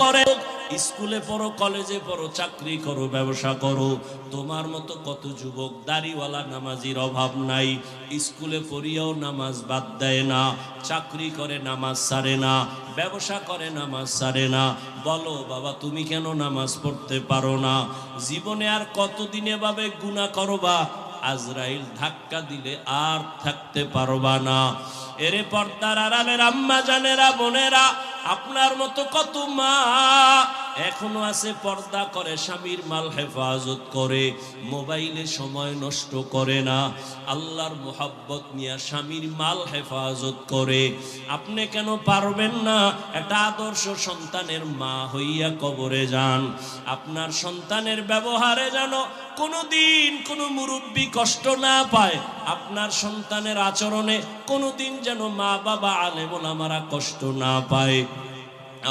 করে, স্কুলে পড়ো, কলেজে পড়ো, চাকরি করো, ব্যবসা করো, তোমার মতো কত যুবক দাড়িওয়ালা নামাজির অভাব নাই। স্কুলে পড়িয়াও নামাজ বাদ দেয় না, চাকরি করে নামাজ ছাড়ে না, ব্যবসা করে নামাজ ছাড়ে না। বলো বাবা, তুমি কেন নামাজ পড়তে পারো না? জীবনে আর কতদিন এভাবে গুনাহ করবা? আজরাইল ধাক্কা দিলে আর থাকতে পারবা না। এরে পর্দার আড়ালের আম্মা জানেরা, বোনেরা, আপনার মতো কত মা এখনো আছে পর্দা করে, স্বামীর মাল হেফাজত করে, মোবাইলে সময় নষ্ট করে না, আল্লাহর মোহাব্বত নিয়ে স্বামীর মাল হেফাজত করে। আপনি কেন পারবেন না? একটা আদর্শ সন্তানের মা হইয়া কবরে যান। আপনার সন্তানের ব্যবহারে যেন কোনোদিন কোনো মুরব্বী কষ্ট না পায়, আপনার সন্তানের আচরণে কোনোদিন যেন মা বাবা আলেম ওলামারা কষ্ট না পায়।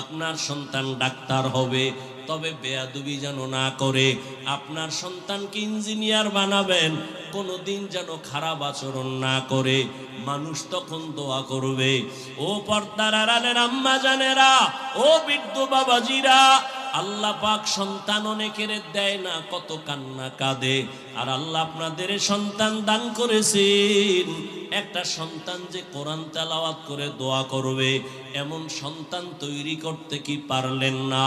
আপনার সন্তান ডাক্তার হবে, তবে বেয়াদবি যেন না করে। আপনার সন্তানকে ইঞ্জিনিয়ার বানাবেন, কোনোদিন যেন খারাপ আচরণ না করে। মানুষ তখন দোয়া করবে। ও পর্দার আড়ালের আম্মা জানেরা, ও বৃদ্ধ বাবাজিরা, আল্লাহ পাক সন্তান অনেকের দেয় না, কত কান্না কাঁদে। আর আল্লাহ আপনাদের সন্তান দান করেছেন, একটা সন্তান যে কোরআন তেলাওয়াত করে দোয়া করবে, এমন সন্তান তৈরি করতে কি পারলেন না?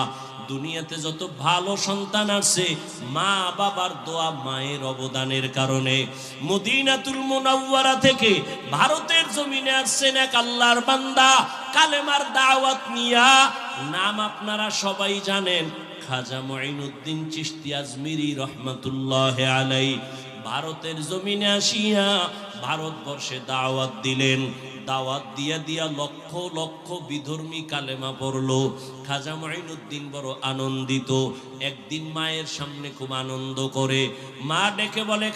দুনিয়াতে যত ভালো সন্তান আছে, মা বাবার দোয়া, মায়ের অবদানের কারণে। মদিনাতুল মুনাওয়ারা থেকে ভারতের জমিনে আসছেন এক আল্লাহর বান্দা, কালেমার দাওয়াত নিয়া। নাম আপনারা সবাই জানেন, খাজা মুঈনুদ্দিন চিশতি আজমিরি রহমাতুল্লাহ আলাইহি। ভারতের জমিনে আসিয়া ভারতবর্ষে দাওয়াত দিলেন। দাওয়াত দিয়া দিয়া লক্ষ লক্ষ বিধর্মী কালেমা পড়লো। খাজা মুঈনুদ্দিন বড় আনন্দিত। একদিন মায়ের সামনে খুব আনন্দ করে, মা ডেকে বলে,